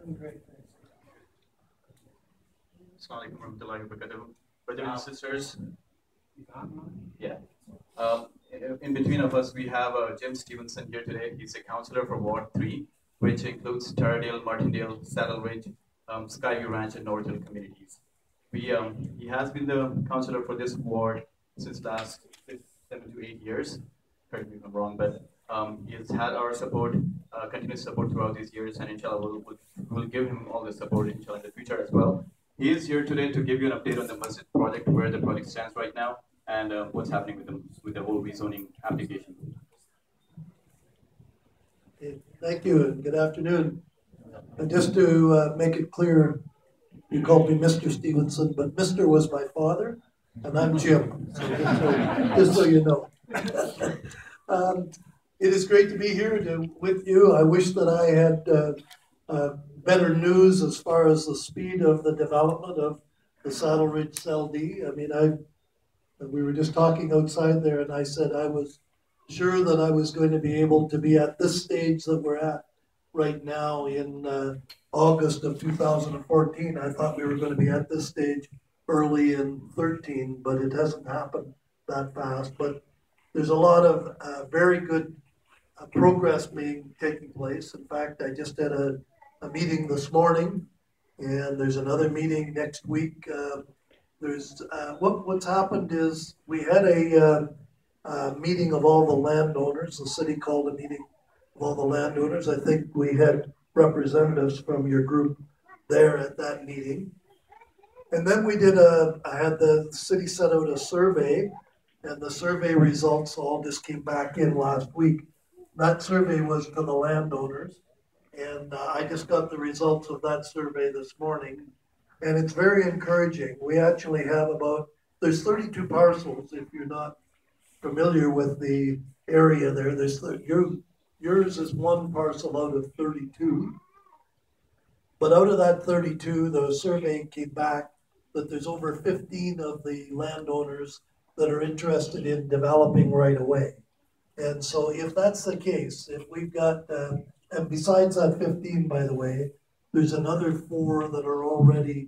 I'm great, thanks. Assalamualaikum warahmatullahi wabarakatuh. Brothers and sisters. Yeah. In between of us, we have Jim Stevenson here today. He's a councillor for Ward 3, which includes Taradale, Martindale, Saddle Ridge, Skyview Ranch, and North Hill communities. He has been the councillor for this ward since last 7 to 8 years. Correct me if I'm wrong, but he has had our support, continuous support throughout these years, and inshallah we'll give him all the support inshallah in the future as well. He is here today to give you an update on the masjid project, where the project stands right now, and what's happening with the whole rezoning application. Okay, thank you, and good afternoon. And just to make it clear, you called me Mr. Stevenson, but Mr. was my father, and I'm Jim, so just so you know. It is great to be here with you. I wish that I had better news as far as the speed of the development of the Saddle Ridge Cell D. I mean, we were just talking outside there, and I said I was sure that I was going to be able to be at this stage that we're at right now in August of 2014. I thought we were going to be at this stage early in 13, but it hasn't happened that fast. But there's a lot of very good progress taking place. In fact, I just had a meeting this morning, and there's another meeting next week. What's happened is we had a meeting of all the landowners. The city called a meeting of all the landowners. I think we had representatives from your group there at that meeting. And then we did I had the city set out a survey, and the survey results all just came back in last week. That survey was to the landowners, and I just got the results of that survey this morning, and it's very encouraging. We actually have there's 32 parcels. If you're not familiar with the area there, yours is one parcel out of 32. But out of that 32, the survey came back that there's over 15 of the landowners that are interested in developing right away. And so if that's the case, if we've got, and besides that 15, by the way, there's another 4 that are already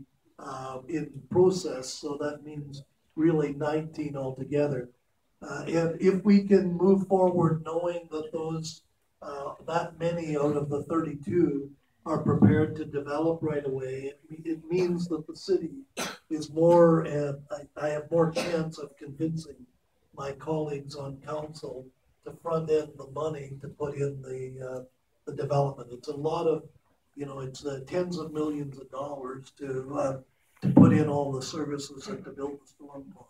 in process. So that means really 19 altogether. And if we can move forward knowing that that many out of the 32 are prepared to develop right away, it means that the city is more, and I have more chance of convincing my colleagues on council to front end the money to put in the development. It's a lot of, it's tens of millions of dollars to put in all the services and to build the storm pond.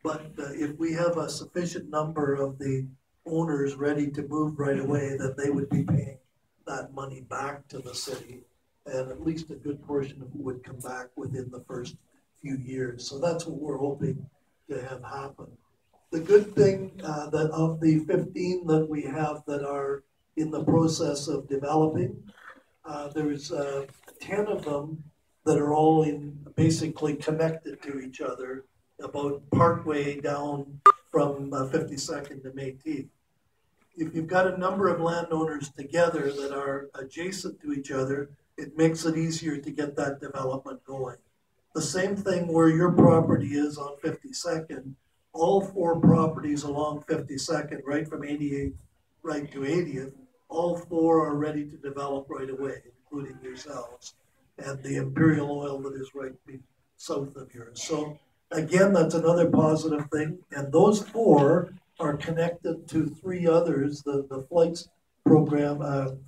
But if we have a sufficient number of the owners ready to move right away, that they would be paying that money back to the city, and at least a good portion of it would come back within the first few years. So that's what we're hoping to have happen. The good thing that of the 15 that we have that are in the process of developing, there's 10 of them that are all basically connected to each other, about partway down from 52nd to Métis. If you've got a number of landowners together that are adjacent to each other, it makes it easier to get that development going. The same thing where your property is on 52nd, all 4 properties along 52nd, right from 88th right to 80th, all 4 are ready to develop right away, including yourselves, and the Imperial Oil that is right south of yours. So again, that's another positive thing, and those 4 are connected to 3 others, the flights program,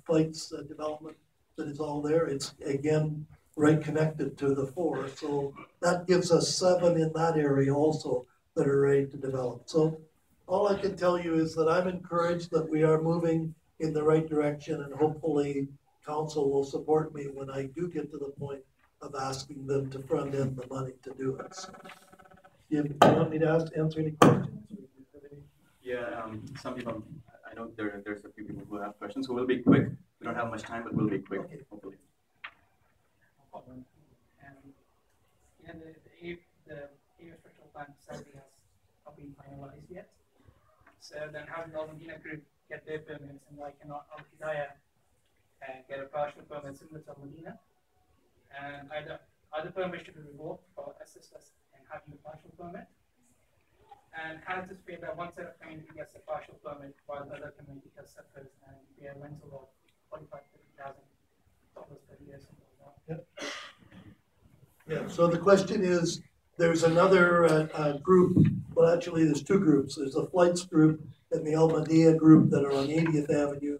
flights development that is all there. It's again right connected to the 4, so that gives us 7 in that area also that are ready to develop. So all I can tell you is that I'm encouraged that we are moving in the right direction, and hopefully council will support me when I do get to the point of asking them to front end the money to do it. So, you want me to answer any questions? Yeah, some people, I know there's a few people who have questions, so we'll be quick. We don't have much time, but we'll be quick, okay. Hopefully. The infrastructure plan survey has not been finalized yet. So then how did Aug22 group get their permits, and why cannot Hedaya get a project partial permit similar to Medina, and either permit should be revoked or assist us in having a partial permit. And has this way that one set of community gets a partial permit while the other community gets separate and pay a rental of $45,000 per year, something like that. Yeah, so the question is, there's another group, well actually there's two groups. There's the Flights group and the Almadea group that are on 80th Avenue.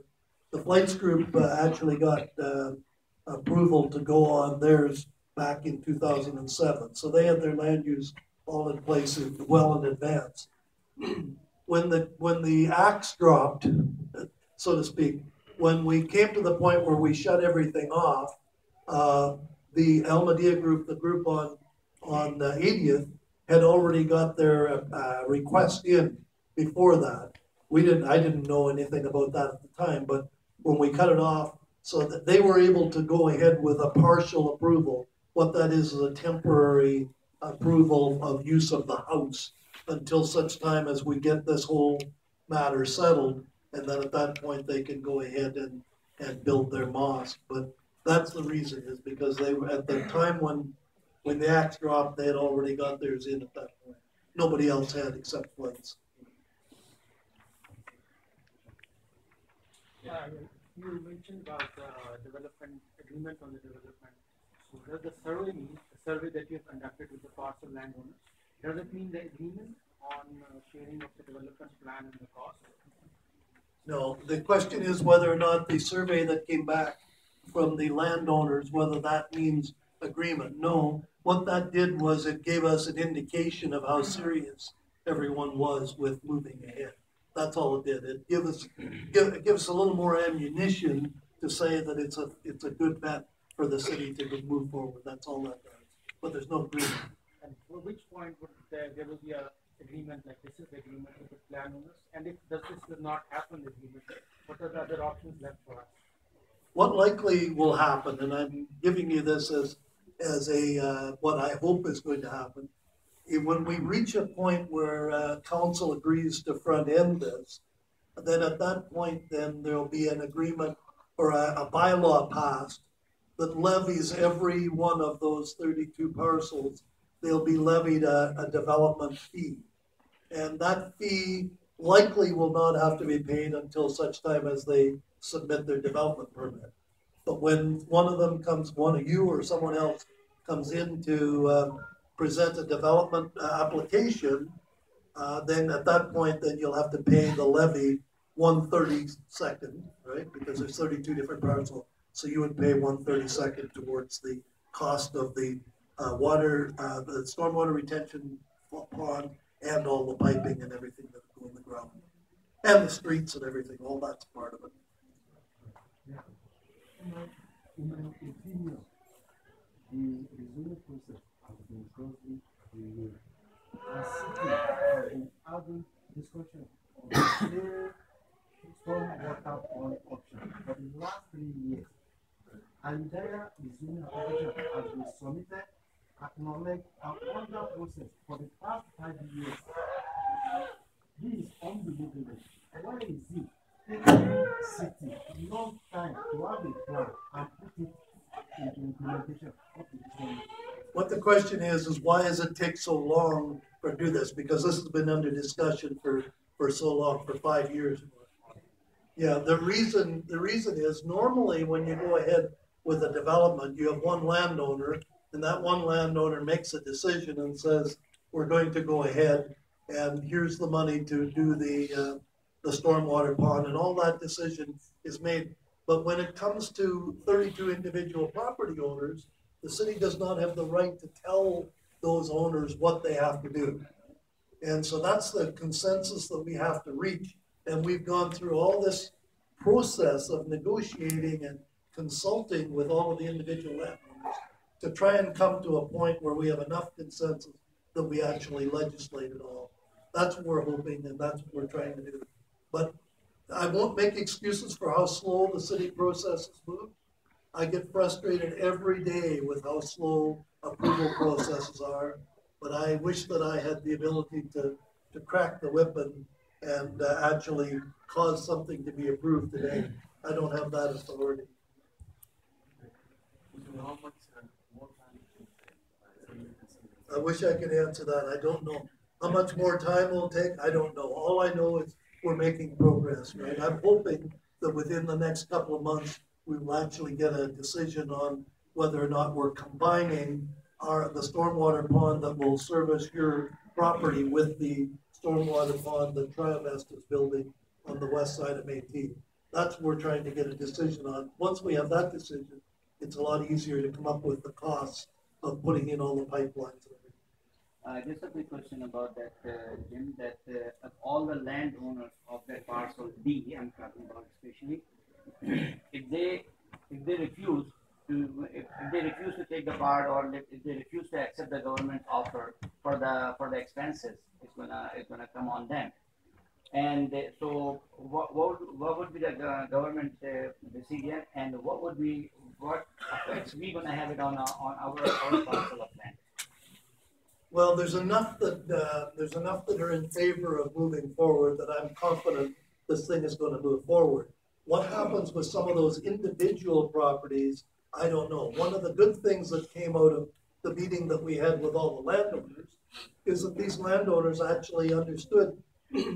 The Flights group actually got approval to go on theirs back in 2007. So they had their land use all in place well in advance. When the axe dropped, so to speak, when we came to the point where we shut everything off, the Almadea group, the group on 80th, had already got their request in before that. I didn't know anything about that at the time, but when we cut it off, so that they were able to go ahead with a partial approval. What that is a temporary approval of use of the house until such time as we get this whole matter settled, and then at that point they can go ahead and build their mosque. But that's the reason, is because they were at the time when the axe dropped, they had already got theirs in at that point. Nobody else had except Flights. You mentioned about development agreement on the development. So does the survey mean the survey that you have conducted with the parcel landowners? Does it mean the agreement on sharing of the development plan and the cost? No, the question is whether or not the survey that came back from the landowners, whether that means agreement. No, what that did was it gave us an indication of how serious everyone was with moving ahead. That's all it did. It gives us a little more ammunition to say that it's a good bet for the city to move forward. That's all that does. But there's no agreement. And for which point would there will be a agreement like this is the agreement with the landowners? And if this does not happen, the agreement, what are the other options left for us? What likely will happen, and I'm giving you this as a what I hope is going to happen, when we reach a point where council agrees to front end this, then at that point, then there'll be an agreement or a bylaw passed that levies every one of those 32 parcels. They'll be levied a development fee, and that fee likely will not have to be paid until such time as they submit their development permit. But when one of you or someone else comes in to present a development application, then at that point, then you'll have to pay the levy 1/32, right? Because there's 32 different parcels. So you would pay 1/32 towards the cost of the water, the stormwater retention pond, and all the piping and everything that go in the ground. And the streets and everything, all that's part of it. Yeah. In my opinion, the rezoning process has been closely reviewed. As city has been having discussion on the stormwater pond option for the last 3 years. And their rezoning application has been submitted, acknowledged, and under process for the past 5 years. This is unbelievable. Why is it taking city a long time to have a plan and put it into implementation? What the question is why does it take so long to do this? Because this has been under discussion for so long, for 5 years. Yeah, the reason is normally when you go ahead with a development, you have one landowner, and that one landowner makes a decision and says, we're going to go ahead, and here's the money to do the stormwater pond, and all that decision is made. But when it comes to 32 individual property owners, the city does not have the right to tell those owners what they have to do. And so that's the consensus that we have to reach. And we've gone through all this process of negotiating and consulting with all of the individual landowners to try and come to a point where we have enough consensus that we actually legislate it all. That's what we're hoping, and that's what we're trying to do. But I won't make excuses for how slow the city processes move. I get frustrated every day with how slow approval processes are, but I wish that I had the ability to crack the whip and actually cause something to be approved today. I don't have that authority. how much more time it will take? I wish I could answer that. I don't know. How much more time will it take? I don't know. All I know is we're making progress, right? I'm hoping that within the next couple of months, we will actually get a decision on whether or not we're combining the stormwater pond that will service your property with the stormwater pond that Triomest is building on the west side of Métis. That's what we're trying to get a decision on. Once we have that decision, it's a lot easier to come up with the costs of putting in all the pipelines and everything. Just a quick question about that, Jim, that of all the landowners of that parcel D, I'm talking about especially, if they refuse to take the part, or if they refuse to accept the government offer for the expenses, it's gonna come on them. And so what would be the government decision, and what effects we gonna have it on our parcel of land? Well, there's enough that are in favor of moving forward that I'm confident this thing is going to move forward. What happens with some of those individual properties, I don't know. One of the good things that came out of the meeting that we had with all the landowners is that these landowners actually understood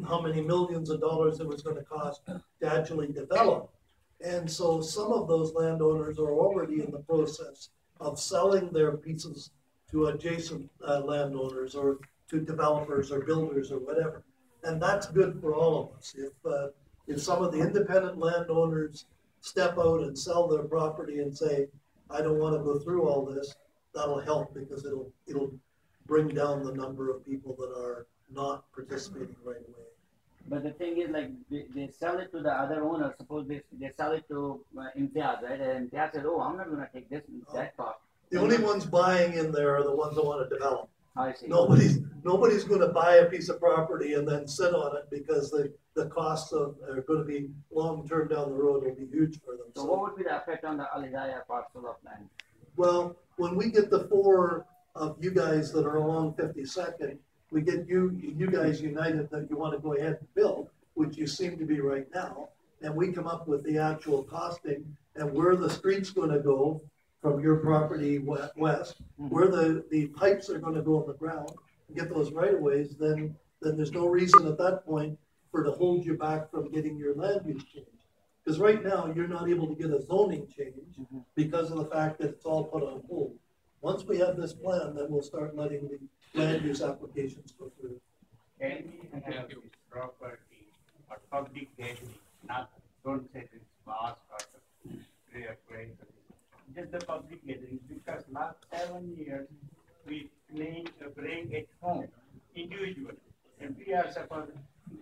how many millions of dollars it was going to cost to actually develop. And so some of those landowners are already in the process of selling their pieces to adjacent landowners or to developers or builders or whatever. And that's good for all of us. If some of the independent landowners step out and sell their property and say, I don't want to go through all this, that'll help because it'll bring down the number of people that are not participating right away. But the thing is, like, they sell it to the other owner. Suppose they sell it to Imtiaz, right? And Imtiaz says, oh, I'm not going to take that cost. The only ones buying in there are the ones that want to develop. I see. Nobody's going to buy a piece of property and then sit on it because the costs are going to be long term down the road will be huge for them. So what would be the effect on the Al Hedaya parcel of land? Well, when we get the four of you guys that are along 52nd, we get you guys united that you want to go ahead and build, which you seem to be right now, and we come up with the actual costing and where the street's going to go from your property west, where the pipes are going to go on the ground, and get those right of ways, then there's no reason at that point to hold you back from getting your land use change. Because right now you're not able to get a zoning change because of the fact that it's all put on hold. Once we have this plan, then we'll start letting the land use applications go through. Can we have this property or public gathering? Don't say this mosque or prayer. Just the public gathering, because last 7 years we bring it home individually, and we are suffering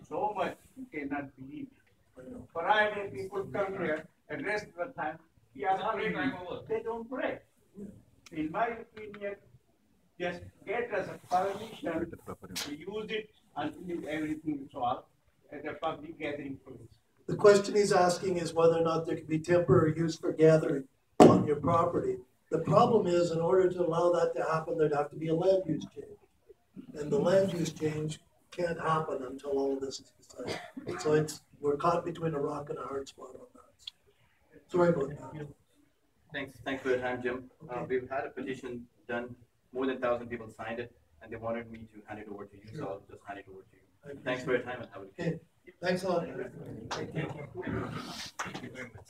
so much you cannot believe it. Friday people come here, and rest of the time we are praying. They don't pray. In my opinion, just get us a permission to use it until everything is solved at a public gathering place. The question he's asking is whether or not there can be temporary use for gathering on your property. The problem is, in order to allow that to happen, there'd have to be a land use change. And the land use change can't happen until all of this is decided. So we're caught between a rock and a hard spot on that. Sorry about that. Thanks for your time, Jim. We've had a petition done, more than 1,000 people signed it, and they wanted me to hand it over to you, so I'll just hand it over to you. Thanks for your time and have a good day. Okay. Thanks a lot.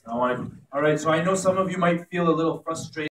All right, so I know some of you might feel a little frustrated